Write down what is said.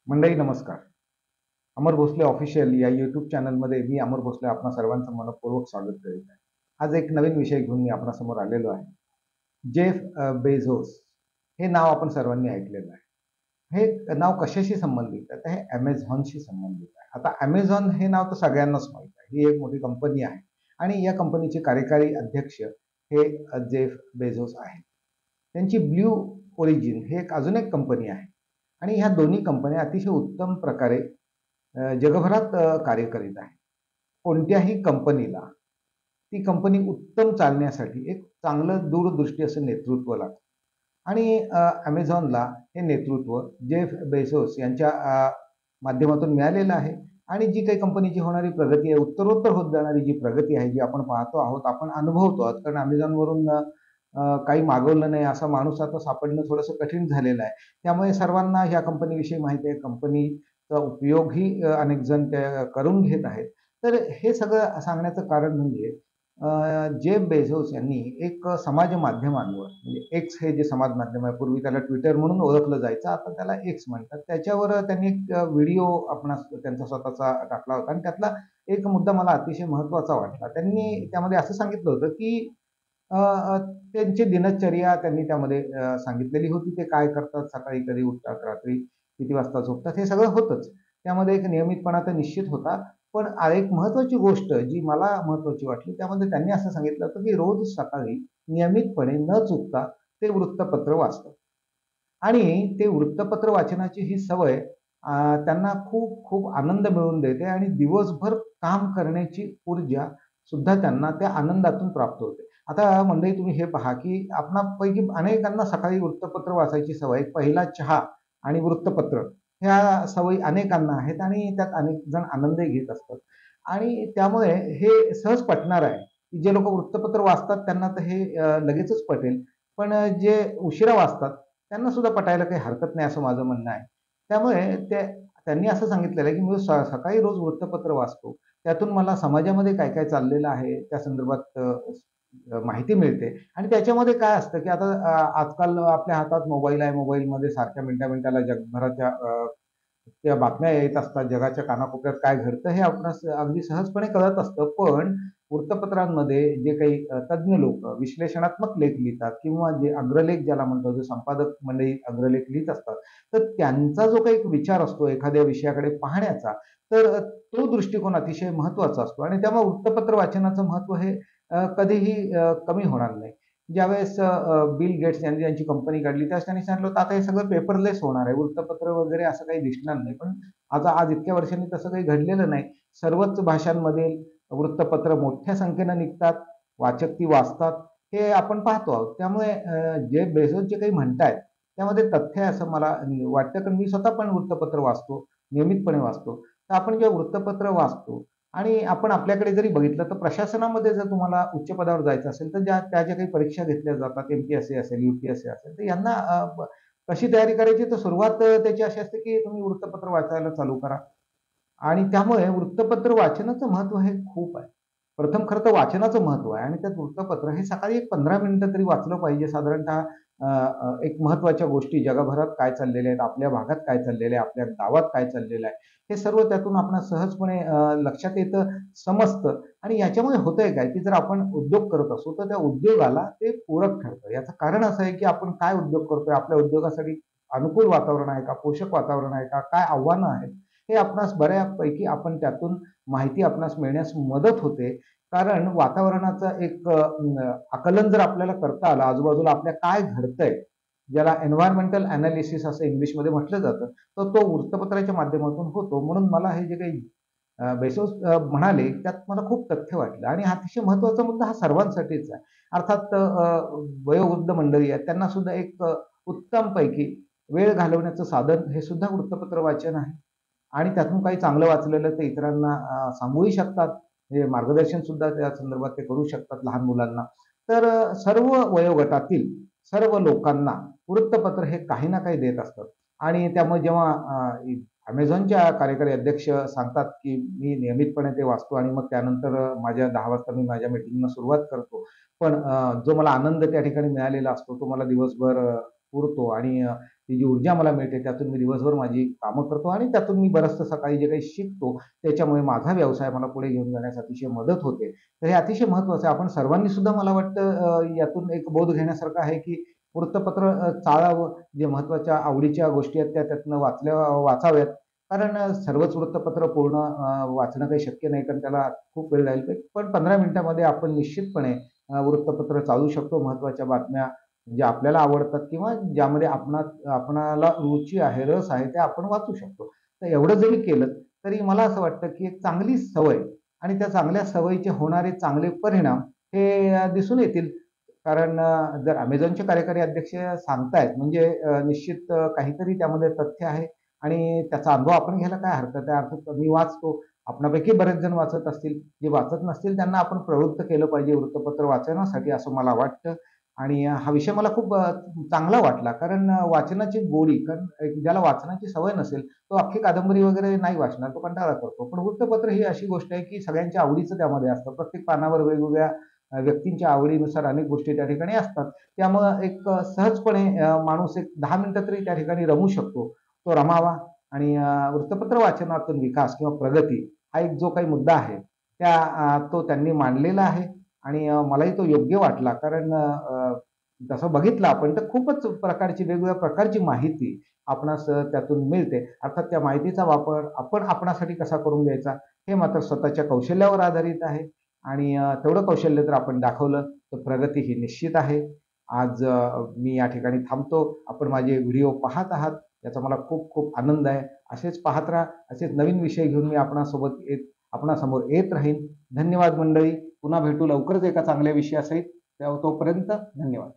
मंडळी नमस्कार. अमर भोसले ऑफिशियल या यूट्यूब चॅनलमध्ये मी अमर भोसले आपणा सर्वांचं मनपूर्वक स्वागत करीत आहे. आज एक नवीन विषय घेऊन मी आपणासमोर आलेलो आहे. जेफ बेझोस हे नाव आपण सर्वांनी ऐकलेलं आहे. हे नाव कशाशी संबंधित आहे? तर हे Amazonशी संबंधित आहे. आता Amazon हे नाव तर सगळ्यांनाच माहीत आहे. ही एक मोठी कंपनी आहे आणि या कंपनीचे कार्यकारी अध्यक्ष हे जेफ बेझोस आहेत. त्यांची ब्लू ओरिजिन हे एक अजून एक कंपनी आहे आणि ह्या दोन्ही कंपन्या अतिशय उत्तम प्रकारे जगभरात कार्य करीत आहे. कोणत्याही कंपनीला ती कंपनी उत्तम चालण्यासाठी एक चांगलं दूरदृष्टी असं नेतृत्व लागतं आणि Amazonला हे नेतृत्व जेफ बेझोस यांच्या माध्यमातून मिळालेलं आहे आणि जी काही कंपनीची होणारी प्रगती आहे, उत्तरोत्तर होत जाणारी जी प्रगती आहे, जी आपण पाहतो आहोत, आपण अनुभवतो आहोत. कारण Amazonवरून काही मागवलं नाही असा माणूस आता सापडणं थोडंसं कठीण झालेलं आहे. त्यामुळे सर्वांना ह्या कंपनीविषयी माहिती आहे. कंपनीचा उपयोगही अनेक जण त्या करून घेत आहेत. तर हे सगळं सांगण्याचं कारण म्हणजे जेफ बेझोस यांनी एक समाज माध्यमांवर म्हणजे एक्स हे जे समाज माध्यम आहे, पूर्वी त्याला ट्विटर म्हणून ओळखलं जायचं, आता त्याला एक्स म्हणतात. त्याच्यावर त्यांनी एक व्हिडिओ आपणास त्यांचा स्वतःचा टाकला होता आणि त्यातला एक मुद्दा मला अतिशय महत्त्वाचा वाटला. त्यांनी त्यामध्ये असं सांगितलं होतं, की अ, अ, त्यांची दिनचर्या त्यांनी त्यामध्ये सांगितलेली होती. ते काय करतात, सकाळी कधी उठतात, रात्री किती वाजता झोपतात, हे सगळं होतंच. त्यामध्ये एक नियमितपणा तर निश्चित होता. पण एक महत्त्वाची गोष्ट जी मला महत्त्वाची वाटली, त्यामध्ये त्यांनी असं सांगितलं होतं, की रोज सकाळी नियमितपणे न चुकता ते वृत्तपत्र वाचतात. आणि ते वृत्तपत्र वाचनाची ही सवय त्यांना खूप खूप आनंद मिळवून देते आणि दिवसभर काम करण्याची ऊर्जा सुद्धा त्यांना त्या आनंदातून प्राप्त होते. आता मंडळी तुम्ही हे पहा, की आपणापैकी अनेकांना सकाळी वृत्तपत्र वाचायची सवय, पहिला चहा आणि वृत्तपत्र ह्या सवयी अनेकांना आहेत आणि त्यात अनेक जण आनंदही घेत असतात. आणि त्यामुळे हे सहज पटणार आहे, की जे लोकं वृत्तपत्र वाचतात त्यांना तर हे लगेचच पटेल. पण जे उशिरा वाचतात त्यांना सुद्धा पटायला काही हरकत नाही असं माझं म्हणणं आहे. त्यामुळे त्यांनी असं सांगितलेलं आहे, की मी सकाळी रोज वृत्तपत्र वाचतो. त्यातून मला समाजामध्ये काय-काय चाललेलं आहे त्या संदर्भात माहिती मिळते आणि त्याच्यामध्ये काय असतं, की आता आजकाल आपल्या हातात मोबाईल आहे. मोबाईलमध्ये सारख्या मिनिटा-मिनिटाला जगभराच्या त्या बातम्या येत असतात. जगाच्या कानाकोपऱ्यात काय घडतं हे आपणास अगदी सहजपणे कळत असतं. पण वृत्तपत्रांमध्ये जे काही तज्ञ लोकं विश्लेषणात्मक लेख लिहितात किंवा जे अग्रलेख ज्याला म्हणतो, जे संपादक मंडळी अग्रलेख लिहीत असतात, तर त्यांचा जो काही एक विचार असतो एखाद्या विषयाकडे पाहण्याचा, तर तो दृष्टिकोन अतिशय महत्त्वाचा असतो आणि त्यामुळे वृत्तपत्र वाचनाचं महत्त्व हे कधीही कमी होणार नाही. ज्यावेळेस बिल गेट्स यांनी यांची कंपनी काढली, त्यावेळेस त्यांनी सांगितलं होतं, आता हे सगळं पेपरलेस होणार आहे. वृत्तपत्र वगैरे असं काही दिसणार नाही. पण आता आज इतक्या वर्षांनी तसं काही घडलेलं नाही. सर्वच भाषांमध्ये वृत्तपत्र मोठ्या संख्येनं निघतात, वाचक ती वाचतात, हे आपण पाहतो आहोत. त्यामुळे जे बेझोस जे काही म्हणतायत, त्यामध्ये तथ्य आहे असं मला वाटतं. कारण मी स्वतः पण वृत्तपत्र वाचतो, नियमितपणे वाचतो. तर आपण जेव्हा वृत्तपत्र वाचतो आणि आपण आपल्याकडे जरी बघितलं, तर प्रशासनामध्ये जर तुम्हाला उच्च पदावर जायचं असेल, तर त्या ज्या काही परीक्षा घेतल्या जातात, एम-पी-एस-सी असेल, यू-पी-एस-सी असेल, तर यांना कशी तयारी करायची, तर सुरुवात त्याची अशी असते, की तुम्ही वृत्तपत्र वाचायला चालू करा. आणि त्यामुळे वृत्तपत्र वाचनाचं महत्त्व हे खूप आहे. प्रथम खरं तर वाचनाचं महत्त्व आहे आणि त्यात वृत्तपत्र हे सकाळी एक 15 मिनिटं तरी वाचलं पाहिजे साधारणतः. एक महत्त्वाच्या गोष्टी जगभरात काय चाललेल्या आहेत, आपल्या भागात काय चाललेलं आहे, आपल्या गावात काय चाललेलं आहे, हे सर्व त्यातून आपणास सहजपणे लक्षात येतं, समजतं आणि याच्यामुळे होतंय काय, की जर आपण उद्योग करत असू, तर त्या उद्योगाला ते पूरक ठरतं. याचं कारण असं आहे, की आपण काय उद्योग करतोय, आपल्या उद्योगासाठी अनुकूल वातावरण आहे का, पोषक वातावरण आहे का, काय आव्हानं आहेत, हे आपणास बऱ्यापैकी आपण त्यातून माहिती आपणास मिळण्यास मदत होते. कारण वातावरणाचं एक आकलन जर आपल्याला करता आलं, आजूबाजूला आपल्या काय घडतंय, ज्याला एन्व्हायर्नमेंटल एनालिसिस असं इंग्लिशमध्ये म्हटलं जातं, तर तो वृत्तपत्राच्या माध्यमातून होतो. म्हणून मला हे जे काही बेसोस म्हणाले, त्यात मला खूप तथ्य वाटलं आणि हा अतिशय महत्त्वाचा मुद्दा हा सर्वांसाठीच आहे. अर्थात वयोवृद्ध मंडळी आहेत, त्यांना सुद्धा एक उत्तमपैकी वेळ घालवण्याचं साधन हे सुद्धा वृत्तपत्र वाचन आहे. आणि त्यातून काही चांगलं वाचलेलं ते इतरांना सांगूही शकतात. म्हणजे मार्गदर्शन सुद्धा त्या संदर्भात ते करू शकतात लहान मुलांना. तर सर्व वयोगटातील सर्व लोकांना वृत्तपत्र हे काही ना काही देत असतात. आणि त्यामुळे जेव्हा Amazonच्या कार्यकारी अध्यक्ष सांगतात, की मी नियमितपणे ते वाचतो आणि मग त्यानंतर माझ्या 10 वाजता मी माझ्या मीटिंगला सुरुवात करतो. पण जो मला आनंद त्या ठिकाणी मिळालेला असतो, तो मला दिवसभर पुरतो आणि ती जी ऊर्जा मला मिळते त्यातून मी दिवसभर माझी कामं करतो आणि त्यातून मी बरंचसं सकाळी जे काही शिकतो त्याच्यामुळे माझा व्यवसाय मला पुढे घेऊन जाण्यास अतिशय मदत होते. तर हे अतिशय महत्त्वाचं आहे. आपण सर्वांनी सुद्धा मला वाटतं यातून एक बोध घेण्यासारखं आहे की वृत्तपत्र चाळावं. जे महत्त्वाच्या आवडीच्या गोष्टी आहेत त्या त्यातनं वाचाव्यात. कारण सर्वच वृत्तपत्र पूर्ण वाचणं काही शक्य नाही, कारण त्याला खूप वेळ जाईल. पण 15 मिनिटामध्ये आपण निश्चितपणे वृत्तपत्र चालू शकतो. महत्त्वाच्या बातम्या ज्या आपल्याला आवडतात किंवा ज्यामध्ये आपणाला रुची आहे, रस आहे, ते आपण वाचू शकतो. तर एवढं जरी केलं तरी मला असं वाटतं की एक चांगली सवय आणि त्या चांगल्या सवयीचे होणारे चांगले परिणाम हे दिसून येतील. कारण जर Amazonचे कार्यकारी अध्यक्ष सांगतायत म्हणजे निश्चित काहीतरी त्यामध्ये तथ्य आहे आणि त्याचा अनुभव आपण घ्यायला काय हरकत आहे. अर्थात मी वाचतो. आपणापैकी बरेच जण वाचत असतील. जे वाचत नसतील त्यांना आपण प्रवृत्त केलं पाहिजे वृत्तपत्र वाचण्यासाठी असं मला वाटतं. आणि हा विषय मला खूप चांगला वाटला. कारण वाचनाची गोडी, कारण ज्याला वाचनाची सवय नसेल तो अख्खी कादंबरी वगैरे नाही वाचणार, तो कंटाळा करतो. पण वृत्तपत्र ही अशी गोष्ट आहे की सगळ्यांच्या आवडीचं त्यामध्ये असतं. प्रत्येक पानावर वेगवेगळ्या व्यक्तींच्या आवडीनुसार अनेक गोष्टी त्या ठिकाणी असतात. त्यामुळं एक सहजपणे माणूस एक 10 मिनिटं तरी त्या ठिकाणी रमू शकतो. तो रमावा आणि वृत्तपत्र वाचनातून विकास किंवा प्रगती हा एक जो काही मुद्दा आहे तो त्यांनी मांडलेला आहे आणि मलाही तो योग्य वाटला. कारण तसं बघितलं आपण तर खूपच प्रकारची वेगवेगळ्या प्रकारची माहिती आपणास त्यातून मिळते. अर्थात त्या माहितीचा वापर आपण आपणासाठी कसा करून घ्यायचा हे मात्र स्वतःच्या कौशल्यावर आधारित आहे आणि तेवढं कौशल्य जर आपण दाखवलं तर प्रगती ही निश्चित आहे. आज मी या ठिकाणी थांबतो. आपण माझे व्हिडिओ पाहत आहात याचा मला खूप खूप आनंद आहे. असेच पाहत राहा. असेच नवीन विषय घेऊन मी आपणासमोर येत राहीन. धन्यवाद मंडळी. पुन्हा भेटू लवकरच एका चांगल्या विषयासहित. तोपर्यंत धन्यवाद.